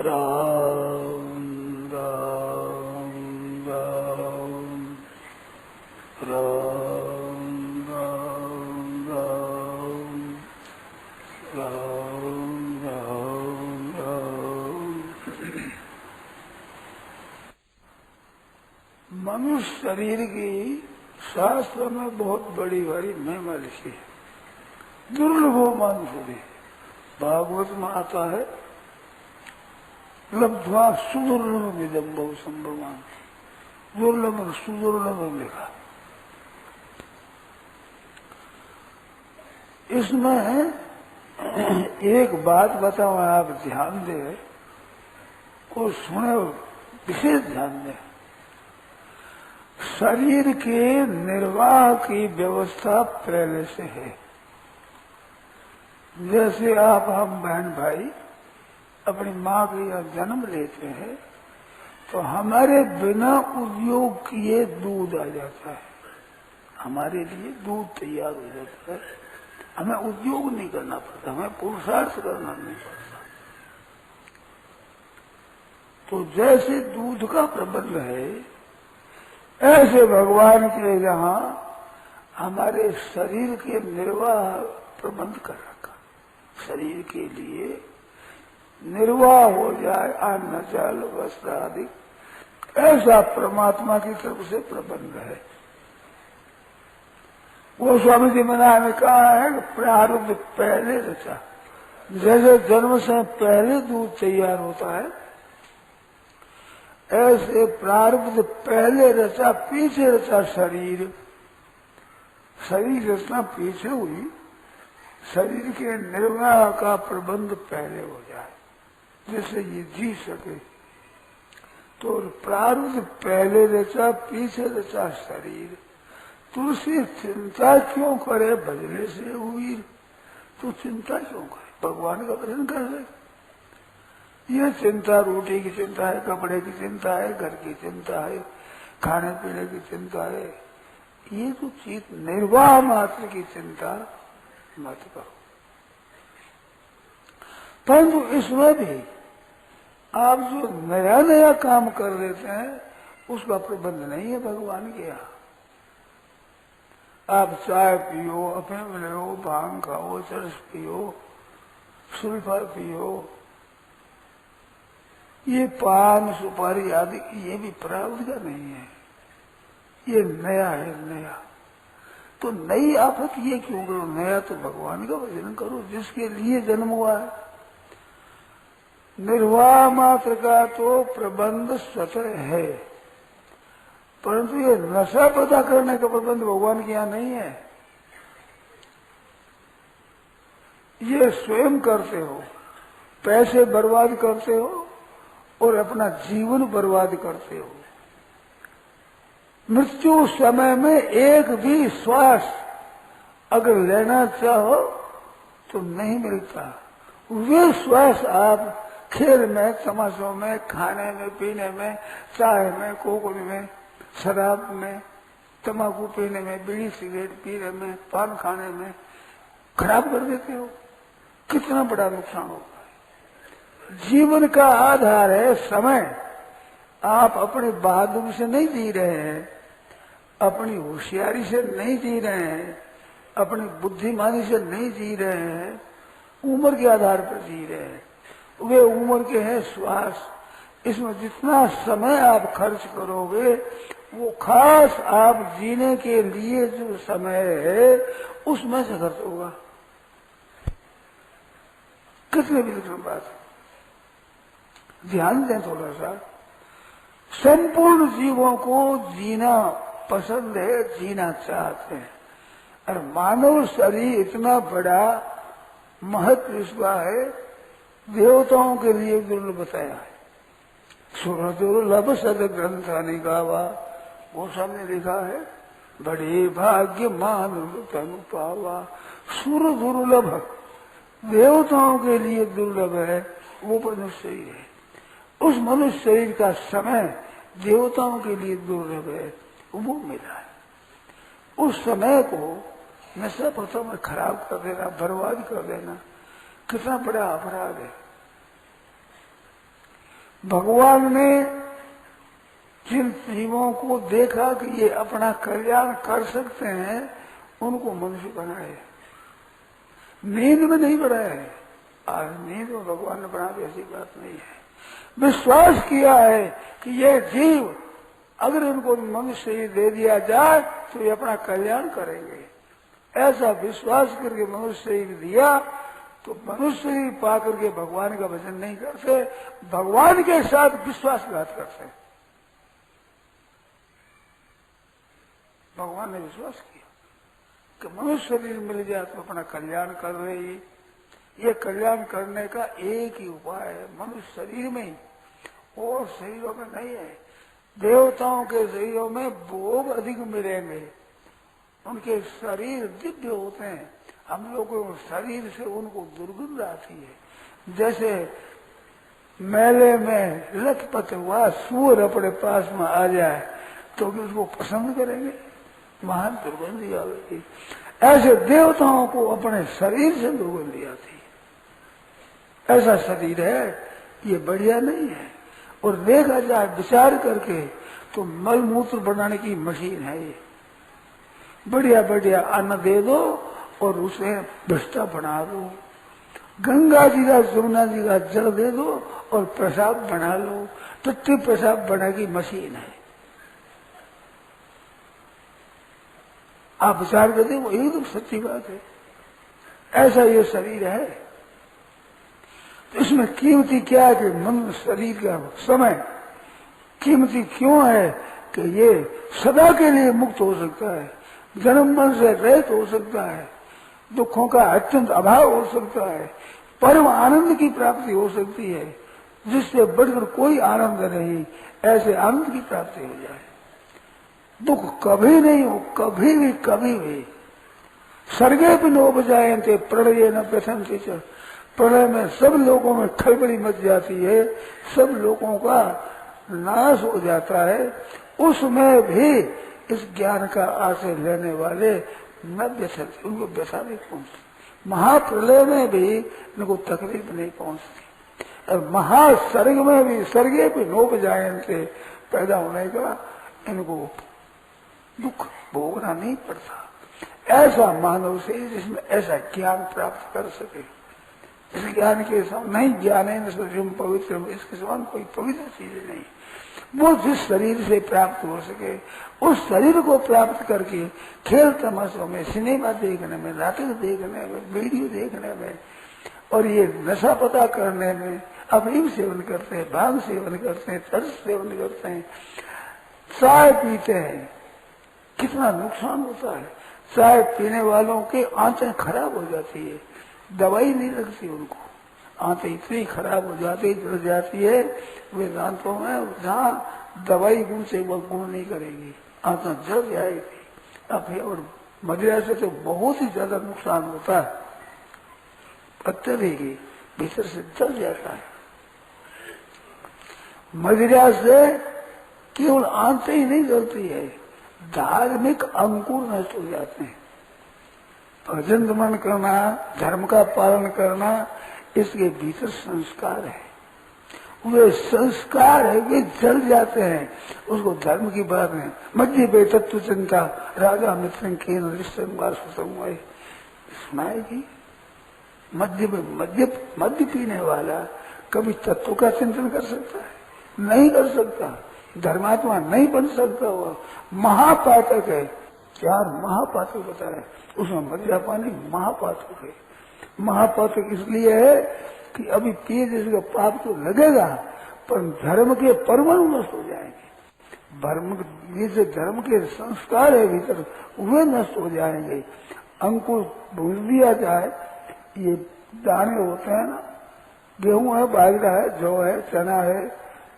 राम राम राम राम राम राम राम राम राम। मनुष्य शरीर की शास्त्र में बहुत बड़ी बड़ी महिमा लिखी है। दुर्लभो मानुषरी भागवत में आता है, लब्ध्वा सुदुर्लभ विदम बहु संभवान। दुर्लभ और सुदुर्लभ लिखा। इसमें एक बात बताओ, आप ध्यान दे और सुने, विशेष ध्यान दे। शरीर के निर्वाह की व्यवस्था पहले से है। जैसे आप हम बहन भाई अपनी माँ के यहाँ जन्म लेते हैं तो हमारे बिना उद्योग किए दूध आ जाता है, हमारे लिए दूध तैयार हो जाता है। हमें उद्योग नहीं करना पड़ता, हमें पुरुषार्थ करना नहीं पड़ता। तो जैसे दूध का प्रबंध है, ऐसे भगवान के यहाँ हमारे शरीर के निर्वाह प्रबंध कर रखा। शरीर के लिए निर्वाह हो जाए, अन्न जल वस्त्र आदि, ऐसा परमात्मा की तरफ से प्रबंध है। वो स्वामी जी महाराज ने कहा है कि प्रारब्ध पहले रचा। जैसे जन्म से पहले दूध तैयार होता है, ऐसे प्रारब्ध पहले रचा, पीछे रचा शरीर। शरीर रचना पीछे हुई, शरीर के निर्वाह का प्रबंध पहले हो जाए, जिससे ये जी सके। तो प्रारब्ध पहले रचा, पीछे रचा शरीर। तुलसी चिंता क्यों करे भजने से हुई? तू चिंता क्यों करे? भगवान का भजन कर ले। यह चिंता रोटी की चिंता है, कपड़े की चिंता है, घर की चिंता है, खाने पीने की चिंता है। ये तो चीज निर्वाह मात्र की चिंता मत करो। परंतु इसमें भी आप जो नया नया काम कर देते हैं, उसका प्रबंध नहीं है भगवान के यहाँ। आप चाय पियो, अफीम लो, भांग खाओ, चरस पियो, सुल्फा पियो, ये पान सुपारी आदि, ये भी प्रारब्ध का नहीं है, ये नया है, नया। तो नई आफत ये क्यों करो? नया तो भगवान का भजन करो, जिसके लिए जन्म हुआ है। निर्वाह मात्र का तो प्रबंध स्वतः है, परंतु ये नशा पैदा करने का प्रबंध भगवान के यहाँ नहीं है। ये स्वयं करते हो, पैसे बर्बाद करते हो और अपना जीवन बर्बाद करते हो। मृत्यु समय में एक भी श्वास अगर लेना चाहो तो नहीं मिलता। वे श्वास आप खेल में, तमाशों में, खाने में, पीने में, चाय में, कोकोन में, शराब में, तंबाकू पीने में, बीड़ी सिगरेट पीने में, पान खाने में खराब कर देते हो। कितना बड़ा नुकसान होगा। जीवन का आधार है समय। आप अपने बहादुरी से नहीं जी रहे हैं, अपनी होशियारी से नहीं जी रहे हैं, अपनी बुद्धिमानी से नहीं जी रहे हैं, उम्र के आधार पर जी रहे हैं। वे उम्र के हैं श्वास। इसमें जितना समय आप खर्च करोगे, वो खास आप जीने के लिए जो समय है उसमें से खर्च होगा। कितने विलक्षण बात है, ध्यान दें थोड़ा सा। संपूर्ण जीवों को जीना पसंद है, जीना चाहते हैं। और मानव शरीर इतना बड़ा महत्व इसका है, देवताओं के लिए दुर्लभ बताया है। सुर दुर्लभ सद ग्रंथानि गावा, वो सामने लिखा है, बड़े भाग्य मानव तनु पावा। सुर दुर्लभ, देवताओं के लिए दुर्लभ है वो मनुष्य शरीर है। उस मनुष्य शरीर का समय देवताओं के लिए दुर्लभ है, वो मिला है। उस समय को नशा पतों में खराब कर देना, बर्बाद कर देना, कितना बड़ा अपराध है। भगवान ने जिन जीवों को देखा कि ये अपना कल्याण कर सकते हैं उनको मनुष्य बनाए, नींद में नहीं बनाया है। आज नींद में भगवान ने बना दी, ऐसी बात नहीं है। विश्वास किया है कि ये जीव अगर इनको मनुष्य ही दे दिया जाए तो ये अपना कल्याण करेंगे। ऐसा विश्वास करके मनुष्य ही दिया तो मनुष्य ही पा करके भगवान का भजन नहीं करते, भगवान के साथ विश्वासघात करते। भगवान ने विश्वास किया कि मनुष्य शरीर मिल जाए तो अपना कल्याण कर रहे। ये कल्याण करने का एक ही उपाय है, मनुष्य शरीर में ही, और शरीरों में नहीं है। देवताओं के शरीरों में भोग अधिक मिलेंगे, उनके शरीर दिव्य होते हैं। हम लोगों को शरीर से उनको दुर्गंध आती है। जैसे मेले में लथपथ हुआ सूअर अपने पास में आ जाए तो भी उसको पसंद करेंगे, महान दुर्गंधी आवेगी। ऐसे देवताओं को अपने शरीर से दुर्गंधी आती है। ऐसा शरीर है, ये बढ़िया नहीं है। और देखा जाए विचार करके तो मल मूत्र बनाने की मशीन है ये। बढ़िया बढ़िया अन्न दे दो और उसे विष्टा बना दो, गंगा जी का यमुना जी का जल दे दो और पेशाब बना लो, टट्टी पेशाब बनाने की मशीन है। आप विचार करते वो एकदम सच्ची बात है। ऐसा ये शरीर है। तो इसमें कीमती क्या है कि मन शरीर का समय कीमती क्यों है कि ये सदा के लिए मुक्त हो सकता है, जन्म मन से रहित हो सकता है, दुखों का अत्यंत अभाव हो सकता है, परम आनंद की प्राप्ति हो सकती है, जिससे बढ़कर कोई आनंद नहीं, ऐसे आनंद की प्राप्ति हो जाए। दुख कभी नहीं हो, कभी भी। सर्गे भी नो बजायन्ते प्रलय न व्यथन्ते च। प्रलय में सब लोगों में खलबली मच जाती है, सब लोगों का नाश हो जाता है। उसमें भी इस ज्ञान का आश्रय लेने वाले न व्यथन्ते, उनको व्यथा नहीं पहुंचती। महाप्रलय में भी उनको तकलीफ नहीं पहुंचती। और महासर्ग में भी सर्गे भी नो बजायन्ते पैदा होने का इनको दुख भोगना नहीं पड़ता। ऐसा मानव से जिसमें ऐसा ज्ञान प्राप्त कर सके। इस ज्ञान के समान नहीं, ज्ञान है पवित्र, इसके समान कोई पवित्र चीज नहीं। वो जिस शरीर से प्राप्त हो सके उस शरीर को प्राप्त करके खेल तमाशों में, सिनेमा देखने में, नाटक देखने में, वीडियो देखने में और ये नशा पता करने में, अफीम सेवन करते हैं, भांग सेवन करते हैं, चरस सेवन करते हैं, चाय पीते हैं, कितना नुकसान होता है। चाय पीने वालों की आंतें खराब हो जाती है, दवाई नहीं लगती उनको, आंतें इतनी खराब हो जाती, जल जाती है वेदांतों में, जहाँ दवाई गुण से वो गुण नहीं करेगी, आंतें जल जाएगी। अब और मदिरा से तो बहुत ही ज्यादा नुकसान होता है, अत्यधिक ही भीतर से जल जाता है। मदिरा से केवल आंतें ही नहीं जलती है, धार्मिक अंकुर नष्ट हो जाते हैं। भजन दमन करना, धर्म का पालन करना, इसके भीतर संस्कार है, वे संस्कार है, वे जल जाते हैं। उसको धर्म की बात है। मध्य पे तत्व चिंता राजा मित्र सुनाएगी। मध्य पीने वाला कभी तत्व का चिंतन कर सकता है? नहीं कर सकता। धर्मात्मा नहीं बन सकता। वो महापातक है। 4 महापातक बताए, उसमें मद्यपानी महापातक है। महापातक इसलिए है कि अभी पिए जिसका पाप तो लगेगा, पर धर्म के परमाणु नष्ट हो जाएंगे। ये जो धर्म के संस्कार है भीतर, वे नष्ट हो जाएंगे। अंकुर भूज दिया जाए, ये दाने होते हैं ना, गेहूं है, बाजरा है, जौ है, चना है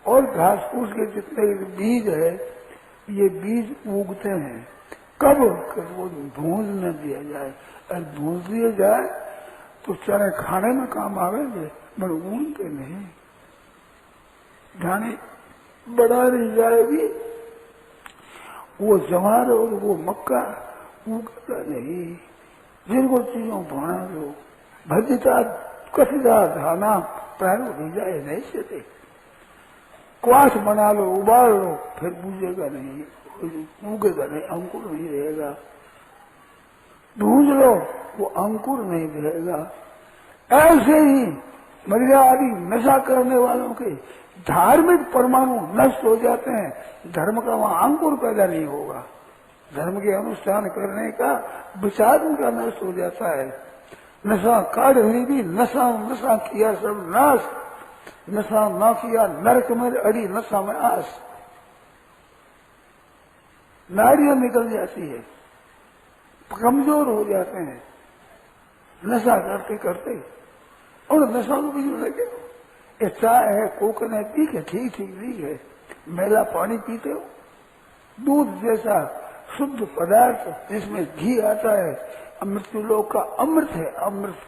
और घास फूस के जितने बीज है, ये बीज उगते हैं। कब वो भूंज न दिया जाए, और भूंज दिया जाए तो चने खाने में काम आवेंगे, मगर उनके नहीं। दाने बढ़ा नहीं जाएगी, वो जवार और वो मक्का उगता नहीं। जिनको चीजों भाना दो, भजिता कथिता धाना पैर जाए नहीं से। क्वाथ बना लो, उबाल लो, फिर बूझेगा नहीं, उगेगा नहीं, अंकुर नहीं रहेगा। भूज लो, वो अंकुर नहीं रहेगा। ऐसे ही मदिरा आदि नशा करने वालों के धार्मिक परमाणु नष्ट हो जाते हैं, धर्म का वहां अंकुर पैदा नहीं होगा। धर्म के अनुष्ठान करने का विचार उनका नष्ट हो जाता है। नशा काढ़ हुई भी नशा नशा किया सब नाश, नशा ना किया नरक में अड़ी नशा में आस। नाड़ियां निकल जाती है, कमजोर हो जाते हैं नशा करते करते। और नशा को भी लगे, ये चाय है, कोकन है, ठीक है, ठीक ठीक है, मैला पानी पीते हो, दूध जैसा शुद्ध पदार्थ जिसमें घी आता है, मृत्यु लोक का अमृत है, अमृत।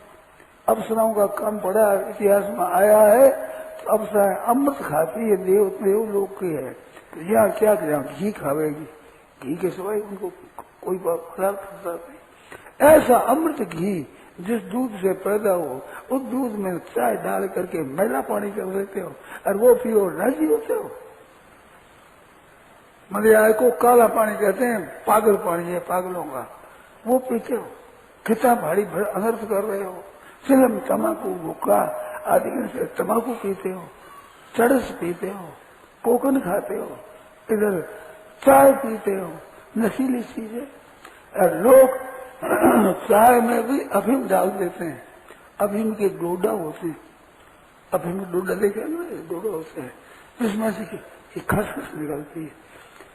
अप्सराओं का काम पड़ा इतिहास में आया है, तो अप्सराएं अमृत खाती है, देव लोक की है। तो यहाँ क्या करें, घी खावेगी, घी के सिवाय उनको कोई पदार्थ खाता नहीं। ऐसा अमृत घी जिस दूध से पैदा हो, उस दूध में चाय डाल करके मैला पानी कर देते हो और वो पियो राजी होते हो। मदिरा को काला पानी कहते हैं, पागल पानी है पागलों का, वो पीते हो। कितना भारी अनर्थ कर रहे हो। सिलम, तम्बाकू, गुटखा आदि से तम्बाकू पीते हो, चरस पीते हो, कोकन खाते हो, इधर चाय पीते हो, नशीली चीजें। और लोग चाय में भी अफीम डाल देते हैं। अफीम के डोडा होते हैं, अफीम के डोडा देखे ना, डोडा होते हैं जिसमें से खसखस निकलती है,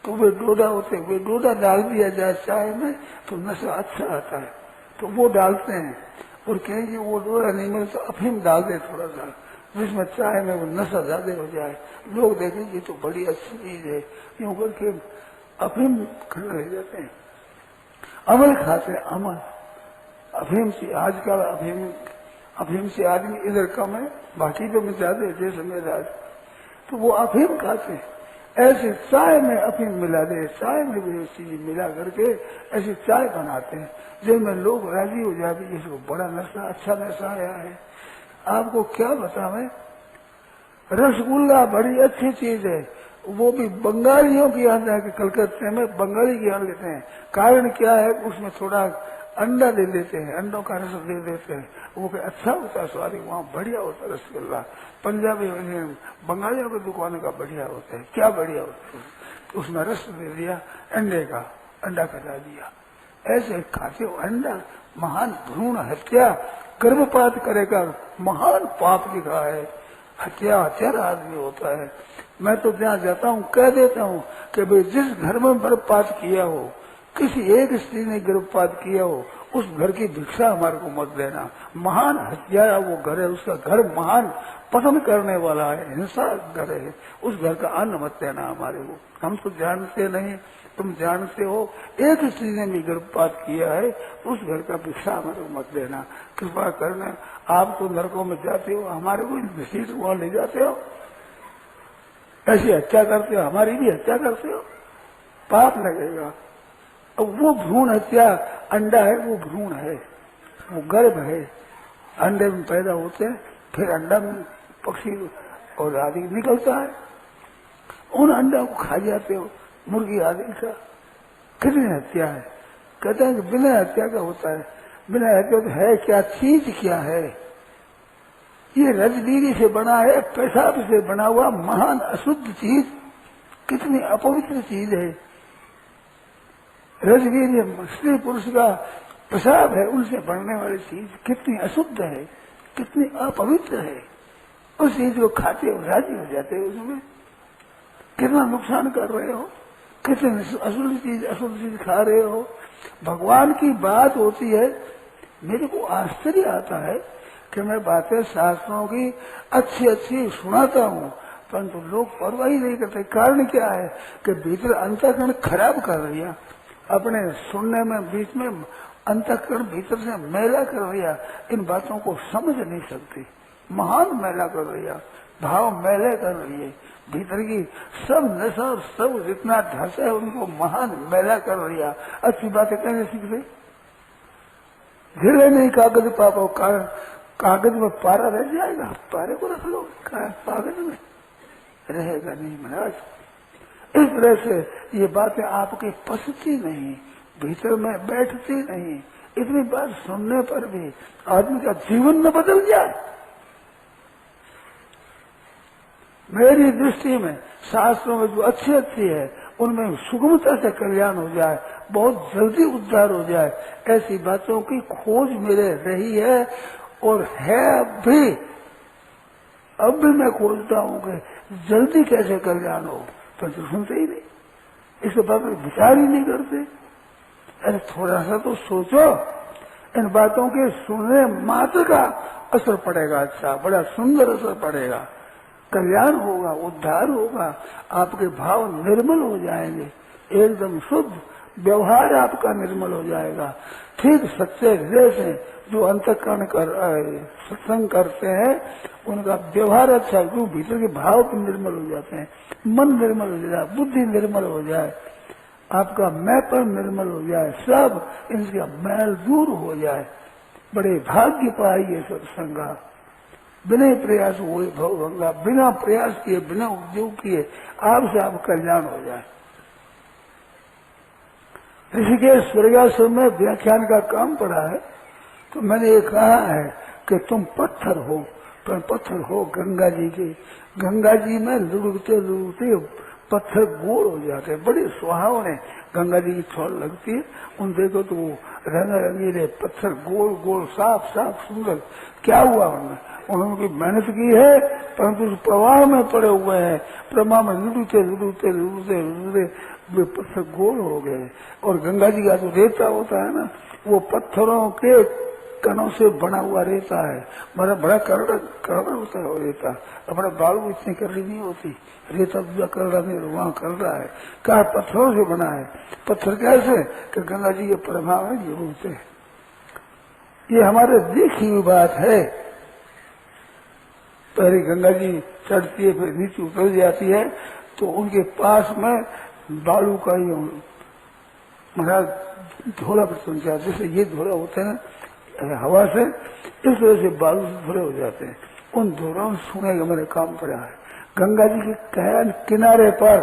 तो वे डोडा होते हैं। वे डोडा डाल दिया जाए चाय में तो नशा अच्छा आता है, तो वो डालते हैं। और कहेंगे वो डोडा नहीं मिले तो अफीम डाल दे थोड़ा सा, जिसमें चाय में वो नशा ज्यादा हो जाए। लोग देखेंगे तो बड़ी अच्छी चीज है, यूं करके अफीम रह जाते हैं। अमल खाते हैं, अमल। अफीम से आजकल अफीम से आदमी इधर कम है, बाकी तो में ज्यादा है, जैसे मेरा आज, तो वो अफीम खाते हैं। ऐसे चाय में अफीम मिला दे, चाय में भी चीज मिला करके ऐसी चाय बनाते हैं जिनमें लोग राजी हो जाते हैं, इसको बड़ा नशा, अच्छा नशा आया है। आपको क्या बतावें, रसगुल्ला बड़ी अच्छी चीज है, वो भी बंगालियों के यहाँ जाके कलकत्ते में बंगाली के यहाँ लेते हैं। कारण क्या है, उसमें थोड़ा अंडा दे देते हैं, अंडों का रस दे देते हैं, वो अच्छा होता है, स्वाद वहाँ बढ़िया होता है रसगुल्ला। पंजाबी बंगालियों की दुकानों का बढ़िया होता है, क्या बढ़िया होता है, उसमें रस दे दिया अंडे का, अंडा कटा दिया। ऐसे खाते हो अंडा। महान भ्रूण हत्या, गर्भपात करेगा, महान पाप लिखा है। हत्यारा आदमी होता है। मैं तो जहाँ जाता हूँ कह देता हूँ कि भाई जिस घर में गर्भपात किया हो, किसी एक स्त्री ने गर्भपात किया हो, उस घर की भिक्षा हमारे को मत देना। महान हत्यारा वो घर है, उसका घर महान पतन करने वाला है, हिंसा घर है, उस घर का अन्न मत देना हमारे को। हम तो जानते नहीं, तुम जानते हो। एक स्त्री ने भी गर्भपात किया है, उस घर का भिक्षा हमारे को मत देना, कृपा करना। आप तो नरकों में जाते हो, हमारे को घसीट वहां ले जाते हो, ऐसी हत्या करते हो, हमारी भी हत्या करते हो, पाप लगेगा। अब वो भ्रूण हत्या, अंडा है वो भ्रूण है, वो गर्भ है, अंडे में पैदा होते हैं, फिर अंडा में पक्षी और आदि निकलता है, उन अंडा को खा जाते हो, मुर्गी आदि का। कितनी हत्या है, कहते हैं कि बिना हत्या का होता है। बिना हत्या तो है क्या, चीज क्या है, ये रजनीरी से बना है, पेशाब से बना हुआ महान अशुद्ध चीज, कितनी अपवित्र चीज है। रजनीरी स्त्री पुरुष का पेशाब है, उनसे बनने वाली चीज कितनी अशुद्ध है, कितनी अपवित्र है। उस चीज को खाते हो, राजी हो जाते हो, उसमें कितना नुकसान कर रहे हो, कितनी अशुद्ध चीज खा रहे हो। भगवान की बात होती है, मेरे को आश्चर्य आता है कि मैं बातें शास्त्रों की अच्छी अच्छी सुनाता हूँ, परंतु लोग परवाह ही नहीं करते। कारण क्या है कि भीतर अंतःकरण खराब कर रही है, अपने सुनने में बीच में अंतःकरण भीतर से मैला कर रही है, इन बातों को समझ नहीं सकती, महान मैला कर रही है, भाव मैले कर रही है, भीतर की सब नशा सब जितना ढस है उनको महान मैला कर रही है। अच्छी बातें कहने सीख रही, धीरे नहीं कागज पापो, कागज में पारा रह जाएगा, पारे को रख लो कागज में, रहेगा नहीं महाराज। इस तरह से ये बातें आपके पसती नहीं, भीतर में बैठती नहीं। इतनी बात सुनने पर भी आदमी का जीवन न बदल जाए। मेरी दृष्टि में शास्त्रों में जो अच्छी अच्छी है उनमें सुगमता से कल्याण हो जाए, बहुत जल्दी उद्धार हो जाए, ऐसी बातों की खोज मेरे रही है और है भी। अब भी मैं खोजता हूँ कि जल्दी कैसे कल्याण हो, पर तो सुनते ही नहीं, इस बात में विचार ही नहीं करते। अरे थोड़ा सा तो सोचो, इन बातों के सुनने मात्र का असर पड़ेगा, अच्छा बड़ा सुंदर असर पड़ेगा, कल्याण होगा, उद्धार होगा, आपके भाव निर्मल हो जाएंगे, एकदम शुद्ध व्यवहार आपका निर्मल हो जाएगा। ठीक सच्चे हृदय से जो अंतःकरण कर सत्संग करते हैं उनका व्यवहार अच्छा है, क्यों भीतर के भाव भी निर्मल हो जाते हैं, मन निर्मल हो जाए, बुद्धि निर्मल हो जाए, आपका मैंपन निर्मल हो जाए, सब इनका मैल दूर हो जाए। बड़े भाग्य पाइए सत्संगा, बिना प्रयास हुए भवभंगा, बिना प्रयास किए, बिना उद्योग किए आपसे आप कल्याण हो जाए। ऋषिकेश स्वर्गाश्रम में व्याख्यान का काम पड़ा है, तो मैंने ये कहा है कि तुम पत्थर हो, पर पत्थर हो गंगा जी के, गंगा जी में लुढ़कते लुढ़कते पत्थर गोल हो जाते हैं, बड़े सुहावने गंगा जी की छोल लगती है, उन देखो तो वो रंग रंगीले पत्थर गोल गोल साफ साफ सुंदर। क्या हुआ उनमें? उन्होंने मेहनत की है, परंतु उस प्रवाह में पड़े हुए हैं, प्रवाह में लुढ़कते लुढ़कते लुढ़कते लुढ़कते वे पत्थर गोल हो गए। और गंगा जी का जो रेता होता है ना, वो पत्थरों के कणों से बना हुआ रेता है, बड़ा बड़ा करड़ा होता है वो रेता, अपना बालू इतनी करड़ी नहीं होती, रेता दूसरा करड़ा नहीं, वहाँ करड़ा है, क्या पत्थरों से बना है। पत्थर कैसे कि गंगा जी के प्रभाव में ये होते हैं। ये हमारे देखी हुई बात है। पहले गंगा जी चढ़ती है, फिर नीचे उतर जाती है, तो उनके पास में बालू का ही महाराज धोला बर्तन जाता, जैसे ये धोला होते हैं हवा से, इस वजह से बालू धोले हो जाते हैं। उन धोलों सोने का मेरे काम पड़ा है। गंगा जी के किनारे पर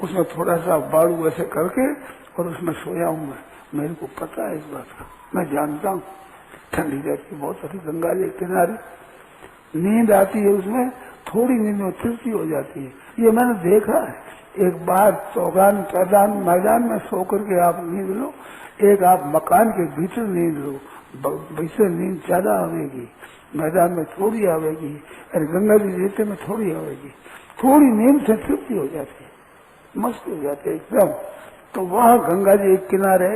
उसमें थोड़ा सा बालू ऐसे करके और उसमें सोया हूँ मैं, मेरे को पता है इस बात का, मैं जानता हूँ। ठंडी रहती बहुत सारी गंगा जी के किनारे, नींद आती है उसमें, थोड़ी नींद में तृप्ति हो जाती है, ये मैंने देखा है। एक बार चौगान मैदान में सो करके आप नींद लो, एक आप मकान के भीतर नींद लो, वैसे नींद ज्यादा आवेगी, मैदान में थोड़ी आवेगी, और गंगा जी रेते में थोड़ी आवेगी। थोड़ी नींद से तृप्ति हो जाती है, मस्त हो जाते है एकदम। तो वहाँ गंगा जी एक किनारे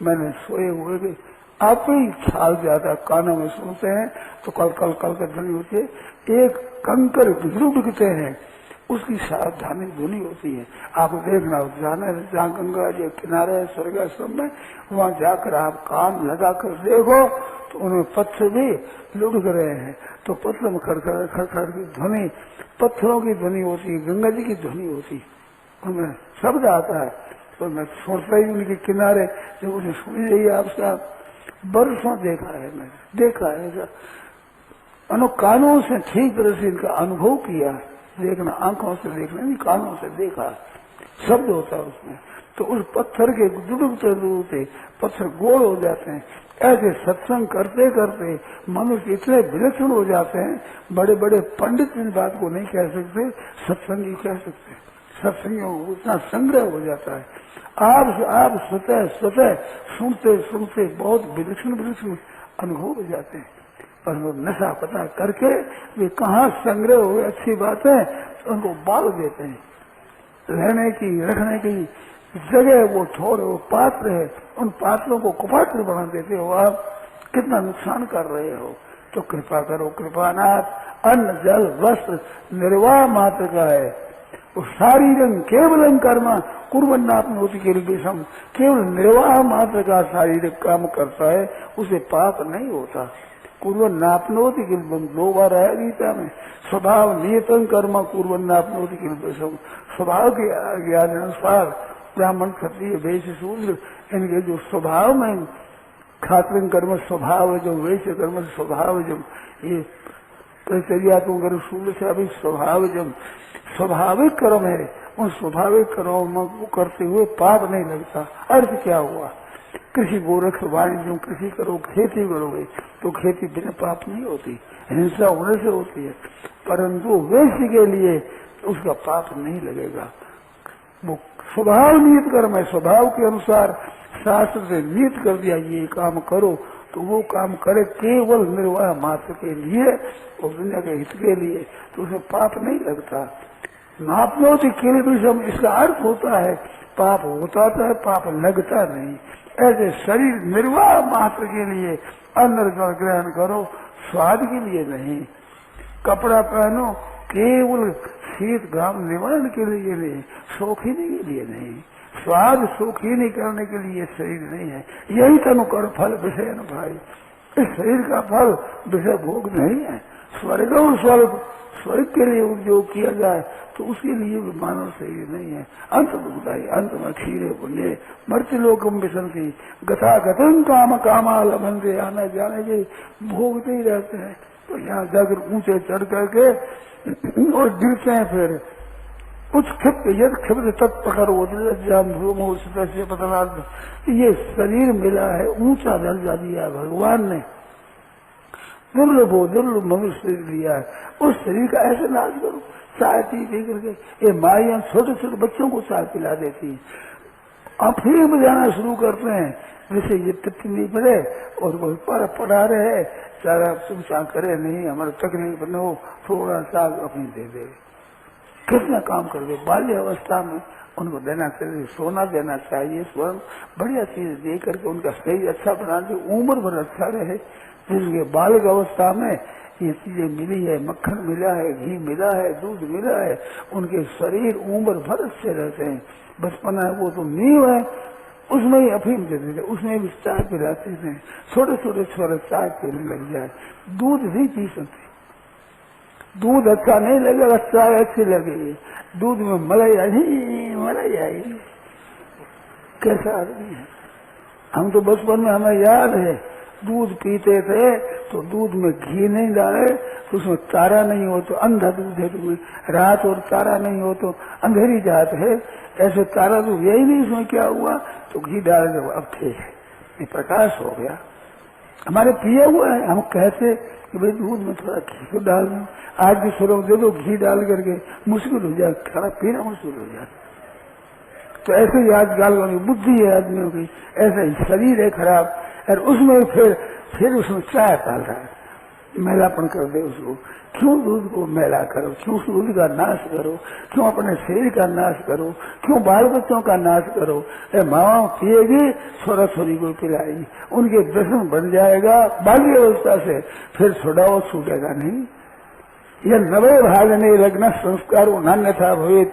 मैंने सोए हुए भी आप ही ख्याल जाता, कानों में सुनते हैं तो कल कल कल कर ध्वनि होती है, एक कंकर बिखते हैं, उसकी सावधानी ध्वनि होती है। आप देखना, जाना जहाँ गंगा जी किनारे स्वर्गाश्रम में, वहाँ जाकर आप कान लगाकर देखो तो उनमें पत्थर भी लुढ़क रहे हैं, तो पत्थर में खड़खड़ खड़खड़ की ध्वनि, पत्थरों की ध्वनि होती है, गंगा जी की ध्वनि होती है, उनमें शब्द आता है। तो मैं सोचता ही उनके किनारे जब उसे सुनी रही है, आपसे बरसों देखा है, मैंने देखा है ऐसा, कानों से ठीक तरह से इनका अनुभव किया है। देखना, आंखों से देखना नहीं, कानों से देखा, शब्द होता है उसमें। तो उस पत्थर के डूबते डूबते पत्थर गोल हो जाते हैं। ऐसे सत्संग करते करते मनुष्य इतने विलक्षण हो जाते हैं, बड़े बड़े पंडित इन बात को नहीं कह सकते, सत्संगी कह सकते। सत्संगियों को उतना संग्रह हो जाता है। आप स्वतः स्वतः सुनते सुनते बहुत विलक्षण अनुभव हो जाते हैं, पर वो नशा पता करके वे कहाँ संग्रह हुए अच्छी बात है, तो उनको बाल देते हैं। रहने की रखने की जगह वो छोड़े, वो पात्र है, उन पात्रों को कुपात्र बना देते हो, आप कितना नुकसान कर रहे हो। तो कृपा करो कृपानाथ, अन्न जल वस्त्र निर्वाह मात्र का है, वो शारीरक केवलम कर्म कुर्वन्नाप्नोति केवलम, केवल निर्वाह मात्र का शारीरिक काम करता है, उसे पाप नहीं होता। कुर्वन्नाप्नोति केवलम, 2 बार आया गीता में, स्वभाव नियतम कर्म कुर्वन्नाप्नोति केवलम, स्वभाव के ज्ञान अनुसार ब्राह्मण क्षत्रिय वैश्य शूद्र, इनके जो स्वभाव में खातिर कर्म स्वभाव है, जो वैश्य कर्म स्वभाव है, जो ये ब्रह्मचर्या तुम करो सूर्य से अभी स्वाभाविक कर्म है, उन स्वाभाविक कर्मों को करते हुए पाप नहीं लगता। अर्थ क्या हुआ? कृषि गोरख वाणिज्य कृषि करो, खेती करोगे तो खेती बिना पाप नहीं होती, हिंसा होने से होती है, परंतु वैश्य के लिए उसका पाप नहीं लगेगा। वो स्वभाव नियत कर्म है, स्वभाव के अनुसार शास्त्र से नियत कर दिया ये काम करो तो वो काम करे केवल निर्वाह मात्र के लिए और दुनिया के हित के लिए, तो उसमें पाप नहीं लगता। नापनोति किल विषम, इसका अर्थ होता है पाप होता है, पाप लगता नहीं। ऐसे शरीर निर्वाह मात्र के लिए अन्न जल ग्रहण करो, स्वाद के लिए नहीं। कपड़ा पहनो केवल शीत घाम निवारण के लिए नहीं, शौकीनी के लिए नहीं, स्वाद शौकीनी करने के लिए शरीर नहीं है। यही तनु कर फल विषय न भाई, इस शरीर का फल विषय भोग नहीं है। स्वर्ग और स्वर्ग के लिए उपयोग किया जाए तो उसके लिए भी मानव शरीर नहीं है। अंत दुखदायी, अंत में क्षीरे पुण्य मृत्यु लोकम विसंति गथा गतन काम कामा लभंते, आने जाने के भोगते ही रहते हैं। तो यहाँ जाकर ऊंचे चढ़ करके और गिरते हैं, फिर कुछ क्षिप्त यद क्षिप्त तत्प्रकार से पतनार्थ, ये शरीर मिला है, ऊंचा दर्जा दिया है भगवान ने, दुर्लभ मनुष्य शरीर दिया है, उस शरीर का ऐसे नाश करो। चाय पी पी करके ये माइयां छोटे छोटे बच्चों को चाय पिला देती है, अब फिर बजाना शुरू करते हैं, जैसे ये तृप्ति नहीं पड़े और कोई पढ़ा रहे सारा सुचा करे नहीं, हमारा तकलीफ न हो, थोड़ा सा अपनी दे दे। कितना काम कर दे, बाल्य अवस्था में उनको देना चाहिए, सोना देना चाहिए, स्वर्ण बढ़िया चीज दे करके उनका शरीर अच्छा बना दे, उम्र भर अच्छा रहे। जिसके बालक अवस्था में ये चीजें मिली है, मक्खन मिला है, घी मिला है, दूध मिला है, उनके शरीर उम्र भर अच्छे रहते हैं। बचपना है वो तो नींव है, उसमें ही अफीम देते थे, उसमें भी चाय पिलाते थे, छोटे छोटे छोरे चाय पीने लग जाए, दूध नहीं पी सकते, दूध अच्छा नहीं लगेगा, चाय अच्छी लगेगी, दूध में मलाई आई कैसा आदमी है। हम तो बचपन में हमें याद है दूध पीते थे तो दूध में घी नहीं डाले तो उसमें तारा नहीं हो तो अंधा दूध है, तुम्हें रात और तारा नहीं हो तो अंधेरी जात है, ऐसे तारा दूध यही नहीं, उसमें क्या हुआ तो घी डाल दो, अब ठीक है, ये प्रकाश हो गया। हमारे पिया हुआ है, हम कहते कि भाई दूध में थोड़ा घी को डाल दो, आज भी सुरंग दे दो घी डाल करके, मुश्किल हो जाए, खाना पीना मुश्किल हो जाए। तो ऐसे ही आजकल वाली बुद्धि है आदमियों की, ऐसा ही शरीर है खराब, और उसमें फिर उसमें चाय डाल रहा है, मैलापन कर दे उसको। क्यों दूध को मैला करो, क्यों दूध का नाश करो, क्यों अपने शरीर का नाश करो, क्यों बाल बच्चों का नाश करो। माँ पिएगी, छोरा छोरी को पिलाएगी, उनके व्यसन बन जाएगा बाल्य अवस्था से, फिर छुड़ाओ छूटेगा नहीं। यह नवे भाग नहीं लगना संस्कार नान्य था भवित,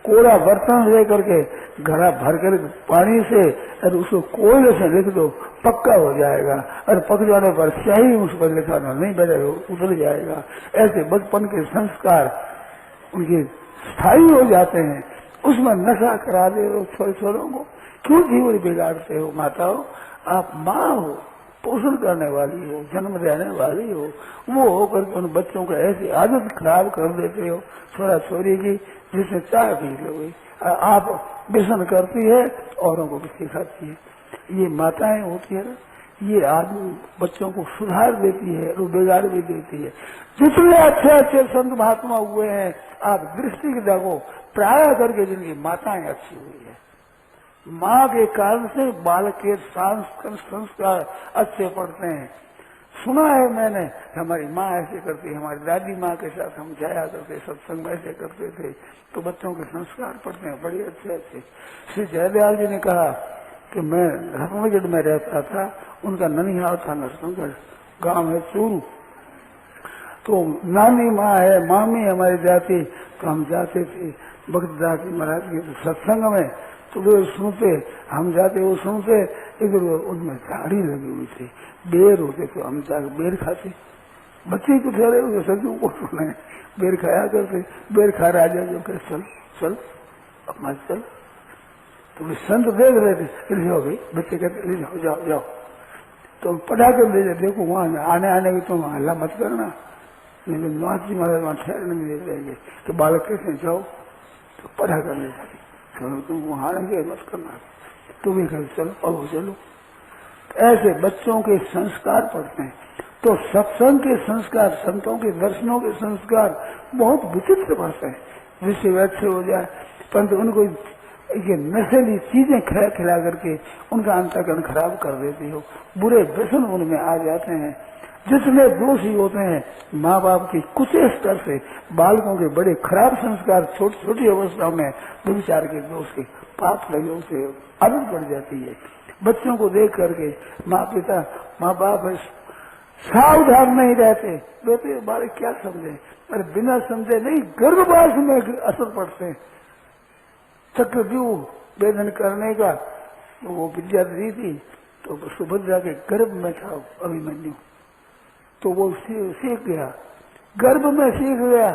कोरा बर्तन लेकर के घड़ा भर कर पानी से और उसको कोयले से लिख दो, पक्का हो जाएगा, और पक जाने पर स्याही उस पर लिखाना नहीं बनेगा, उतर जाएगा। ऐसे बचपन के संस्कार उनके स्थायी हो जाते हैं, उसमें नशा करा दे हो छोटे छोरों को, क्यों जीवन बिगाड़ते हो। माताओं, आप माँ हो, पोषण करने वाली हो, जन्म देने वाली हो, वो होकर के उन बच्चों को ऐसी आदत खराब कर देते हो छोरा छोरी की, जिससे चाय पी लोगे, आप व्यसन करती है, औरों को भी सिखाती है। ये माताएं होती है ना, ये आदमी बच्चों को सुधार देती है और बिगाड़ भी देती है। जितने अच्छे अच्छे संत महात्मा हुए हैं, आप दृष्टि देखो, प्राय करके जिनकी माताएं अच्छी हुई है, माँ के कारण से बालक के संस्कार अच्छे पड़ते हैं। सुना है मैंने, हमारी माँ ऐसे करती, हमारी दादी माँ के साथ हम जाया करते, सत्संग में ऐसे करते थे, तो बच्चों के संस्कार पड़ते हैं बड़े अच्छे अच्छे। श्री जयदयाल जी ने कहा कि मैं धर्मगढ़ में रहता था, उनका ननिहाल था नरसिंहगढ़, गांव है चूरू, तो नानी माँ है, मामी हमारी जाती, तो हम जाते थे भक्तदास जी महाराज के सत्संग में, तो वे सुनते, हम जाते वो सुनते, इधर उनमें झाड़ी लगी हुई थी, बेर होते तो हम जाकर बेर खाते, बच्चे कुछ रहे हुए सज्जों को सुने, बेर खाया करते, बेर खा राजा जो कहे चल चल अपना चल, तो वे संत देख रहे थे, ले जाओ भाई, बच्चे कहते ले जाओ जाओ जाओ, तो पटा कर ले जाओ, देखो वहां आने की तुम हल्ला मत करना, नहीं तो नाथजी महाराज वहां ठहरने नहीं दे रहेंगे तो बालक कैसे जाओ तो पढ़ा करने जाए, चलो तुम वहां आएंगे मत करना, तुम ही कहीं चलो पढ़ो चलो। ऐसे बच्चों के संस्कार पढ़ते हैं। तो सत्संग के संस्कार, संतों के दर्शनों के संस्कार बहुत विचित्र भाषा है, विषय अच्छे हो जाए परंतु उनको ये नशेली चीजें खिला करके उनका अंतःकरण खराब कर देती हो, बुरे व्यसन उनमें आ जाते हैं। जितने दोषी होते हैं माँ बाप की कुछ स्तर से बालकों के बड़े खराब संस्कार छोटी छोटी अवस्थाओं में विचार के दोष के पाप लगे से आदत पड़ जाती है। बच्चों को देख करके माँ पिता माँ बाप सावधान नहीं रहते, बेटे बालक क्या समझे, अरे बिना समझे नहीं गर्भवास में असर पड़ते हैं। चक्रव्यूह वेदन करने का वो विद्या दी थी तो सुभद्रा के गर्भ में था अभिमन्यु, तो वो सीख गया, गर्भ में सीख गया,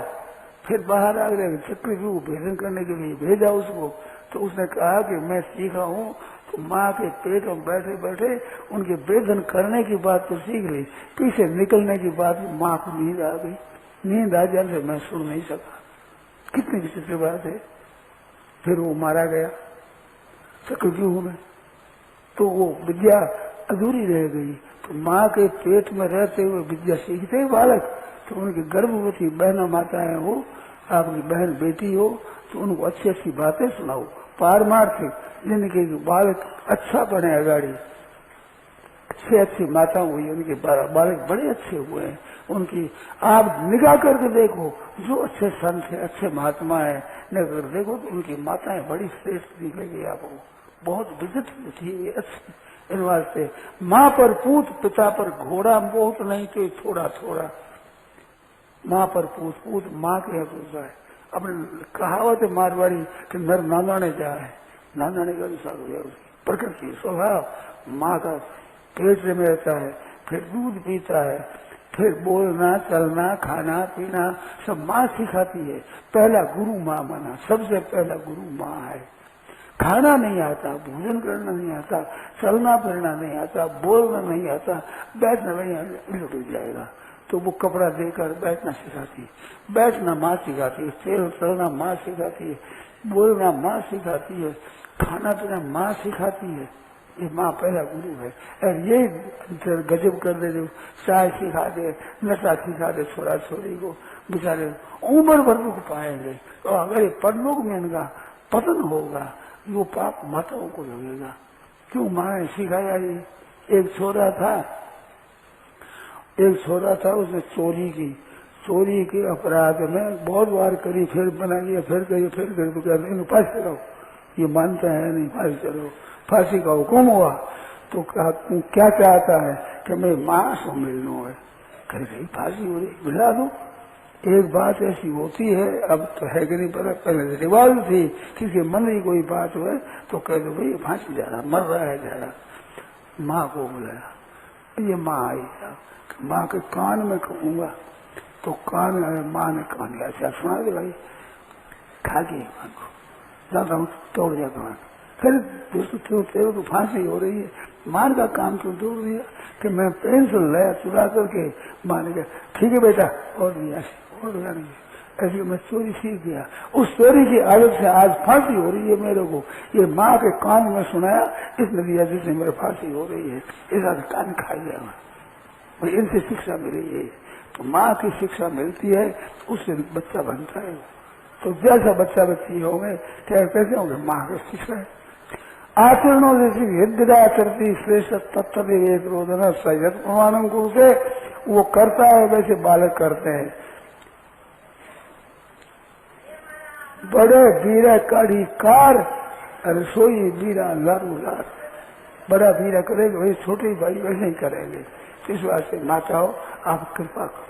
फिर बाहर आ गया चक्रव्यूह भेदन करने के लिए भेजा उसको, तो उसने कहा कि मैं सीखा हूँ, तो माँ के पेट में बैठे बैठे उनके वेदन करने की बात तो सीख ली, पीछे निकलने की बात माँ को नींद आ गई, नींद आ जाने से मैं सुन नहीं सका। कितनी विचित्र बात है। फिर वो मारा गया चक्रव्यूह में, तो वो विद्या अधूरी रह गई। तो माँ के पेट में रहते हुए विद्या सीखते हैं बालक, तो उनकी गर्भवती बहना माताएं हो, आपकी बहन बेटी हो, तो उनको अच्छी अच्छी बातें सुनाओ, पारमार्थ जिनके बालक अच्छा बने अगाड़ी, अच्छी माताओं हुई, उनके बालक बड़े अच्छे हुए हैं। उनकी आप निगाह करके देखो, जो अच्छे संत है अच्छे महात्मा है, निगाह कर देखो तो उनकी माताएं बड़ी श्रेष्ठ दिखेगी आपको, बहुत विचित्र थी अच्छी। इन वास्ते माँ पर पूत पिता पर घोड़ा बहुत नहीं तो थोड़ा थोड़ा, माँ पर पूत पूत माँ के होता है। अपने कहावत है मारवाड़ी कि नर नानाने जाए, नानाने का अनुसार हो गया उसकी प्रकृति स्वभाव। माँ का पेट में रहता है, फिर दूध पीता है, फिर बोलना चलना खाना पीना सब माँ सिखाती है। पहला गुरु माँ माना, सबसे पहला गुरु माँ है। खाना नहीं आता, भोजन करना नहीं आता, चलना फिरना नहीं आता, बोलना नहीं आता, बैठना नहीं आता, उलट जाएगा तो वो कपड़ा देकर बैठना सिखाती है, बैठना माँ सिखाती है, चलना माँ सिखाती है, बोलना माँ सिखाती है, खाना पीना माँ सिखाती है। ये माँ पहला गुरु है। और ये गजब कर दे, चाय सिखा दे, नशा सिखा दे छोरा छोरी को, बेचारे उम्र भर को पाएंगे। तो अगर ये परलोक में इनका पतन होगा, वो पाप माताओं को लगेगा। क्यों माँ ने सिखाया ये। एक छोरा था उसने चोरी के अपराध में बहुत बार करी, फिर बना लिया, फिर करी तो कहते इन फांसी चलाओ, ये मानता है नहीं, फांसी चलाओ, फांसी का हुक्म हुआ। तो कहा तू क्या चाहता है कि मैं माँ से मिलना है, कह रही फांसी हो रही, मिला दो। एक बात ऐसी होती है, अब तो है कि नहीं पता, पहले रिवाज थी, किसी मन की कोई बात हो तो कह दो भाई फांसी जा रहा, मर रहा है जा रहा। माँ को बुलाया, ये माँ आई, माँ के कान में कहूंगा तो कान में माँ ने कान लिया, अच्छा सुना दे भाई, खा के कान को जाता हूँ तोड़ जा कान। फिर दोस्तों तेरे तो फांसी हो रही है, मार का काम क्यों तोड़ दिया कि मैं पेंसिल लाया चुरा करके। माँ ने कहा ठीक है बेटा और दिया नहीं, ऐसी मैं चोरी सीख गया। उस चोरी की आदत से आज फांसी हो रही है मेरे को, ये माँ के कान में सुनाया, इस नदिया जिससे मेरे फांसी हो रही है, इस कान खा गया मैं, इनसे शिक्षा मिली है। तो माँ की शिक्षा मिलती है, उससे बच्चा बनता है। तो जैसा बच्चा बच्ची होंगे कैसे होंगे, माँ की शिक्षा है। आचरणों जैसी विद्या करती श्रेष्ठ तत्व विवेक रोदन सजत प्रमाणम को से वो करता है वैसे बालक करते हैं। बड़े बीरा काढ़ी कार रसोई बीरा लारू लार, बड़ा बीरा करेगा वही छोटे भाई वैसे ही करेंगे। इस वास्ते माताओं आप कृपा करो,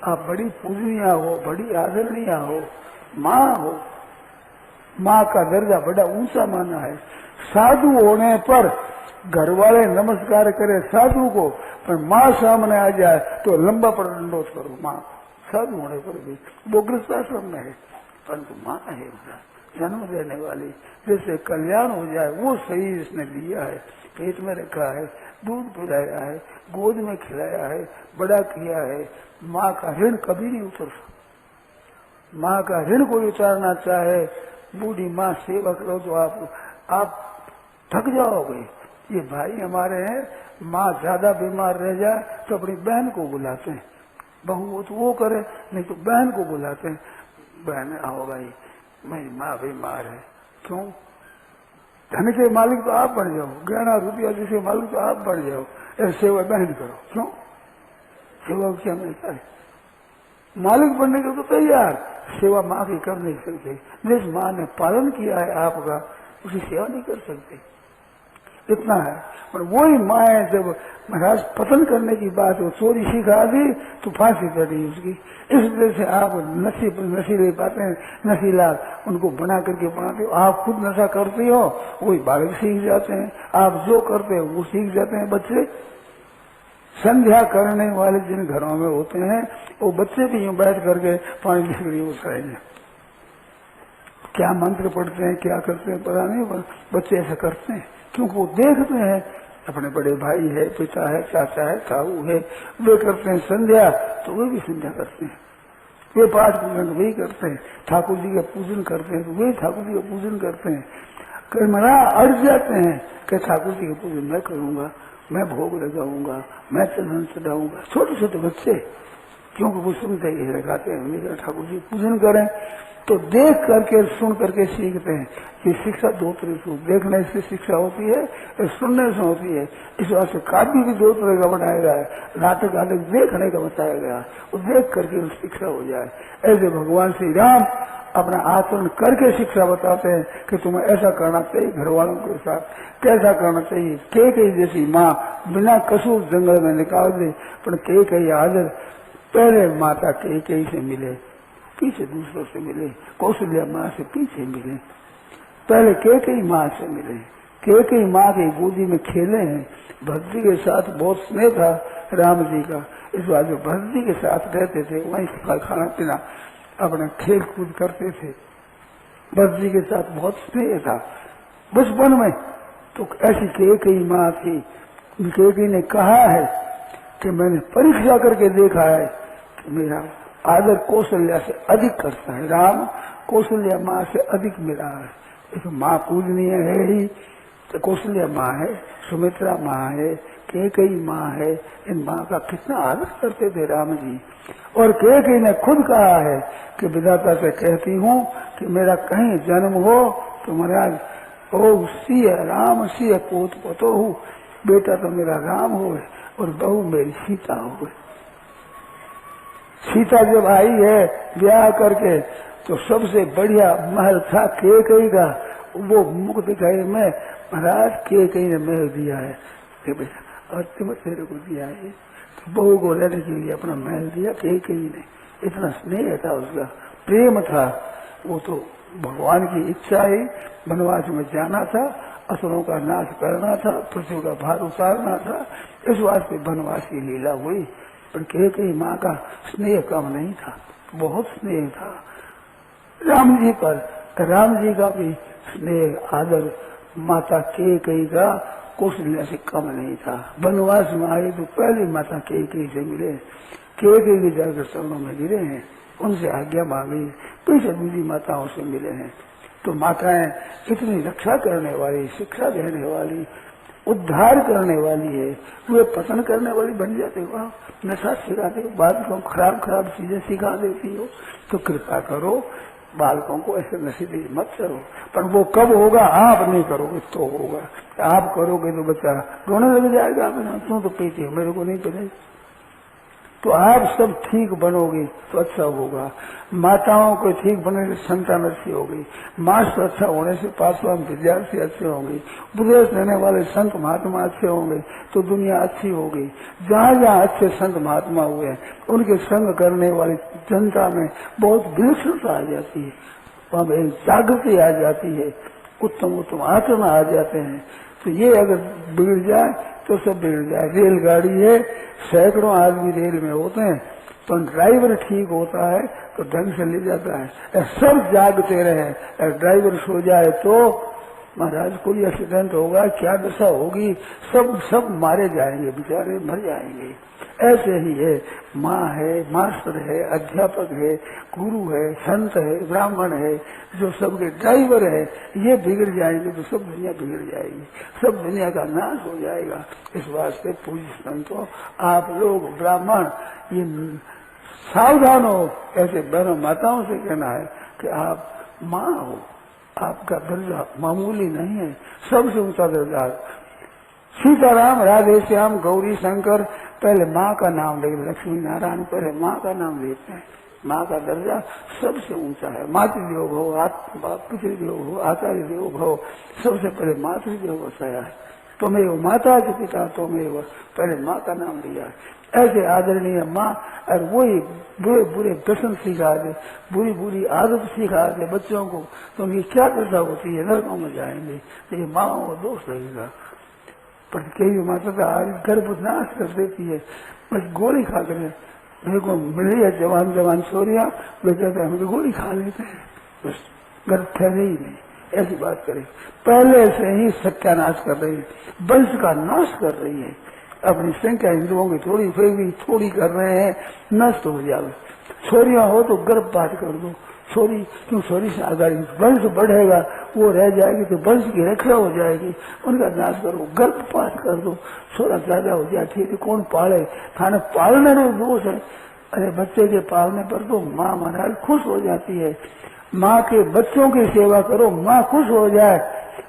आप बड़ी पूजनीय हो, बड़ी आदरणीय हो, माँ हो। माँ का दर्जा बड़ा ऊंचा माना है। साधु होने पर घर वाले नमस्कार करे साधु को, पर माँ सामने आ जाए तो लंबा प्रदंडोत करो माँ को। साधु होने पर भी वो गृहस्थाश्रम में है, परंतु माँ है जन्म देने वाली, जैसे कल्याण हो जाए वो शरीर इसने लिया है, पेट में रखा है, दूध पिलाया है, गोद में खिलाया है, बड़ा किया है। माँ का ऋण कभी नहीं उतर सकता। माँ का ऋण कोई उतारना चाहे, बूढ़ी माँ सेवा करो तो आप थक जाओगे। ये भाई हमारे हैं, माँ ज्यादा बीमार रह जाए तो अपनी बहन को बुलाते हैं, बहू हो तो वो करे, नहीं तो बहन को बुलाते हैं, बहन आओ भाई मेरी माँ बीमार है। क्यों? धन के मालिक तो आप बन जाओ, गहना रुपया जिसे मालिक तो आप बन जाओ, ऐसे सेवा बहन करो। क्यों? सेवा क्या मिलता है? मालिक बनने को तो तैयार, सेवा माँ की कर नहीं सकते। जिस माँ ने पालन किया है आपका, उसकी सेवा नहीं कर सकते, इतना है। पर वही माए जब महाराज पतन करने की बात हो, चोरी सिखा दी तो फांसी चढ़ी उसकी। इस वजह से आप नशीले बातें, नशीला उनको बना करके बनाते हो। आप खुद नशा करते हो, वही बालक सीख जाते हैं। आप जो करते हो वो सीख जाते हैं बच्चे। संध्या करने वाले जिन घरों में होते हैं, वो बच्चे भी यूं बैठ करके 5 डिग्री उठाएंगे, क्या मंत्र पढ़ते हैं, क्या करते हैं पता नहीं, बच्चे ऐसा करते हैं क्योंकि वो देखते हैं अपने बड़े भाई है, पिता है, चाचा है, ताऊ है, वे करते हैं संध्या, तो वे भी संध्या करते हैं। वे पाठ पूजन वही करते हैं, ठाकुर जी का पूजन करते हैं तो वे ठाकुर जी का पूजन करते हैं। कई मना अड़ जाते हैं कि ठाकुर जी का पूजन मैं करूंगा, मैं भोग लगाऊंगा, मैं चंदन चढ़ाऊंगा। छोटे छोटे बच्चे क्योंकि वो सुनते ही लगाते हैं मेरा ठाकुर जी पूजन करें, तो देख करके सुन करके सीखते हैं। ये शिक्षा दो तरह से, देखने से शिक्षा होती है, सुनने से होती है। इस बात से काव्य भी दो तरह का बनाया गया है, नाटक आदि देखने का बताया गया, वो देख करके शिक्षा हो जाए। ऐसे भगवान श्री राम अपना आचरण करके शिक्षा बताते हैं कि तुम्हें ऐसा करना चाहिए, घर वालों के साथ कैसा करना चाहिए। कई जैसी माँ बिना कसूर जंगल में निकाल दे, पर कई आदर पहले माता कई से मिले, पीछे दूसरों से मिले, कौशल्या माँ से पीछे मिले, पहले कई माँ से मिले, कई माँ की गोदी में खेले हैं। भरत जी के साथ बहुत स्नेह था राम जी का, इस बात में भरत जी के साथ रहते थे, वहीं खाना पीना अपना खेल कूद करते थे। भरत जी के साथ बहुत स्नेह था बचपन में। तो ऐसी कई माँ थी, कई ने कहा है कि मैंने परीक्षा करके देखा है कि मेरा आदर कौशल्या से अधिक करता है, राम कौशल्या माँ से अधिक मेरा है। एक माँ पूजनीय है ही, तो कौशल्या माँ है, सुमित्रा माँ है, कई माँ है, इन माँ का कितना आदर करते थे राम जी। और कई ने खुद कहा है कि विधाता से कहती हूँ कि मेरा कहीं जन्म हो तो महाराज ओ सिय राम सिय पोत पतो हूँ, बेटा तो मेरा राम हो और बहू मेरी सीता हो। सीता जब आई है ब्याह करके तो सबसे बढ़िया महल था कई का, वो मुख दिखाई में महाराज कई ने महल दिया है कि बेटा और तुम तेरे को दिया है, तो बहू को रहने के लिए अपना महल दिया कई ने। इतना स्नेह था, उसका प्रेम था। वो तो भगवान की इच्छा ही वनवास में जाना था, असुरों का नाश करना था, पृथ्वी का भार उतारना था, इस वास्ते वनवास की लीला हुई। पर कई माँ का स्नेह कम नहीं था, बहुत स्नेह था राम जी पर। राम जी का भी स्नेह आदर माता कई का कौशल्या से कम नहीं था। वनवास में आए तो पहले माता कई से मिले, कई भी जाकर चरणों में गिरे हैं, उनसे आज्ञा मांगी, पीछे दूसरी माताओं से मिले हैं। तो माताएं इतनी रक्षा करने वाली, शिक्षा देने वाली, उद्धार करने वाली है, वे पतन करने वाली बन जाते हो। नशा सिखाते हो, बालकों को खराब चीजें सिखा देती हो, तो कृपा करो बालकों को ऐसे नशीली मत करो। पर वो कब होगा, आप नहीं करोगे तो होगा। आप करोगे तो बच्चा रोने लग जाएगा, तू तो पीती मेरे को नहीं पीते। तो आप सब ठीक बनोगे तो अच्छा होगा। माताओं को ठीक बनने से संतान अच्छी होगी, मास्टर अच्छा होने से पासवान विद्यार्थी अच्छे होंगे, उपदेश देने वाले संत महात्मा अच्छे होंगे तो दुनिया अच्छी होगी। जहाँ जहाँ अच्छे संत महात्मा हुए हैं उनके संग करने वाली जनता में बहुत विलक्षणता आ जाती है, वहाँ एक जागृति आ जाती है, उत्तम उत्तम आचरण आ जाते हैं। तो ये अगर बिगड़ जाए तो सब बिगड़ जाए। रेलगाड़ी है, सैकड़ों आदमी रेल में होते हैं, तो ड्राइवर ठीक होता है तो ढंग से ले जाता है। सब जागते रहे, ड्राइवर सो जाए तो महाराज कोई एक्सीडेंट होगा, क्या दशा होगी, सब मारे जाएंगे, बेचारे मर जाएंगे। ऐसे ही है, माँ है, मास्टर है, अध्यापक है, गुरु है, संत है, ब्राह्मण है, जो सबके ड्राइवर है, ये बिगड़ जाएंगे तो सब दुनिया बिगड़ जाएगी, सब दुनिया का नाश हो जाएगा। इस वास्ते पूज्य संतों, आप लोग ब्राह्मण ये सावधान हो। ऐसे बहनों माताओं से कहना है कि आप माँ हो, आपका दर्जा मामूली नहीं है, सबसे ऊंचा दर्जा। सीताराम, राधे श्याम, गौरी शंकर, पहले माँ का नाम लेते, लक्ष्मी नारायण पहले माँ का नाम लेते हैं। माँ का दर्जा सबसे ऊंचा है। मातृदेवो भव, पितृदेवो भव, आचार्य देवो भव, सबसे पहले मातृदेव बताया है। तुम्हें माता के पिता, तुम्हें पहले माँ का नाम लिया है। ऐसे आदरणीय माँ, और वही बुरे बुरे व्यसन सिखा दे, बुरी बुरी आदत सिखा दे बच्चों को, तो उनकी क्या दशा होती है, नरकों में जाएंगे। तो ये माँ को दोष लगेगा। पर कई माता का गर्भ नाश कर देती है, बस गोली खा कर। मेरे को मिल रही है जवान जवान छोरियां, वे कहते हैं हम तो गोली खा लेते हैं, बस गर्भ ठहरे ही नहीं। ऐसी बात करे, पहले से ही सत्यानाश कर रही है, वंश का नाश कर रही है। अपनी संख्या हिंदुओं की थोड़ी फिर भी थोड़ी कर रहे हैं, नष्ट हो जाए। छोरियां हो तो गर्भपात कर दो, छोरी क्यों, छोरी से आगाड़ी वंश बढ़ेगा, वो रह जाएगी तो वंश की रक्षा हो जाएगी, उनका नाश करो, गर्भपात कर दो, छोरा ज्यादा हो जाए ठीक है, कौन पाले, थाने पालने में दोष है। अरे बच्चे के पालने पर तो माँ महाराज खुश हो जाती है। माँ के बच्चों की सेवा करो, माँ खुश हो जाए।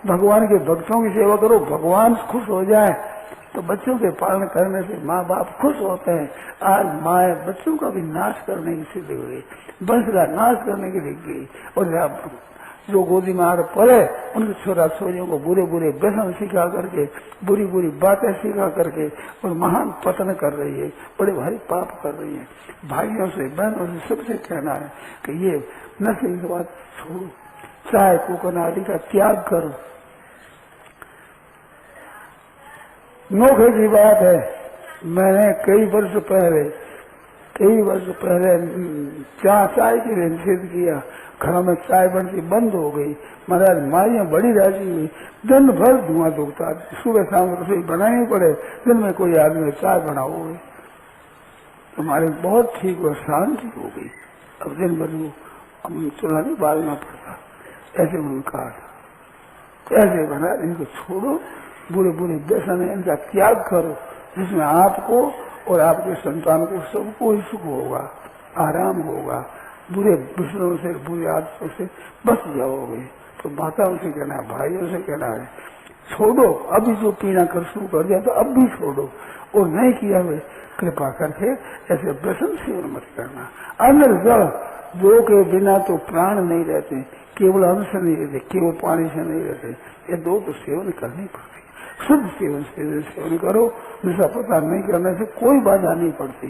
भगवान के भक्तों की सेवा करो, भगवान खुश हो जाए। तो बच्चों के पालन करने से माँ बाप खुश होते हैं। आज माए बच्चों का भी नाश करने की सिद्ध हो गई, वंश का नाश करने की दिख गई। और जो गोदी में आकर पड़े उनके छोरा छोरियों को बुरे बुरे व्यसन सिखा करके, बुरी बुरी बातें सिखा करके और महान पतन कर रही है, बड़े भारी पाप कर रही है। भाइयों से बहनों से सबसे कहना है कि ये नशे की बात छोड़ो, चाय कोकन आदि का त्याग करो। नोखे की बात है, मैंने कई वर्ष पहले चाय के लिए निषेध किया, घरों में चाय बनती बंद हो गई। महाराज माइयां बड़ी राजी हुई, दिन भर धुआं दुखता, सुबह शाम रसोई बनानी पड़े, दिन में कोई आदमी चाय बनाओगे, तुम्हारे बहुत ठीक और शांति हो गई। अब दिन भर वो चूल्हा नहीं बालना पड़ता। ऐसे उनका ऐसे बना, इनको छोड़ो, बुरे बुरे व्यसन है इनका त्याग करो, जिसमें आपको और आपके संतान को सबको ही सुख होगा, आराम होगा। बुरे विषयों से, बुरी आदतों से बच जाओगे। तो माताओं से कहना है, भाइयों से कहना है, छोड़ो। अभी जो पीना कर शुरू कर दिया तो अब भी छोड़ो, और नहीं किया हुए कृपा करके ऐसे व्यसन सेवन मत करना। अन्न जल दो के बिना तो प्राण नहीं रहते, केवल अन्न से नहीं रहते, केवल पानी से नहीं रहते, ये दो तो सेवन करनी पड़ती। शुद्ध सेवन करो, जिसका पता नहीं करने से कोई बाधा नहीं पड़ती,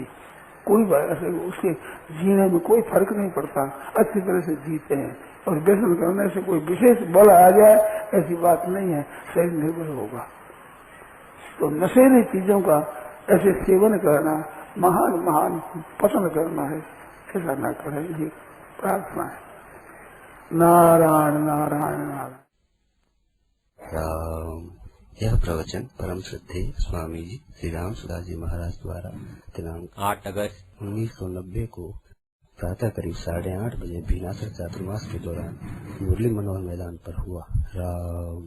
कोई ऐसे उसके जीने में कोई फर्क नहीं पड़ता, अच्छी तरह से जीते हैं। और व्यसन करने से कोई विशेष बल आ जाए ऐसी बात नहीं है, शरीर निर्बल होगा। तो नशेली चीजों का ऐसे सेवन करना महान महान पसंद करना है, ऐसा न करें, ये प्रार्थना है। नारायण नारायण नारायण। राम। यह प्रवचन परम श्रद्धेय स्वामी जी श्री राम सुदास जी महाराज द्वारा दिनांक 8 अगस्त 1990 को प्रातः करीब 8:30 बजे भीनासर चातुर्मास के दौरान मुरली मनोहर मैदान पर हुआ। राम।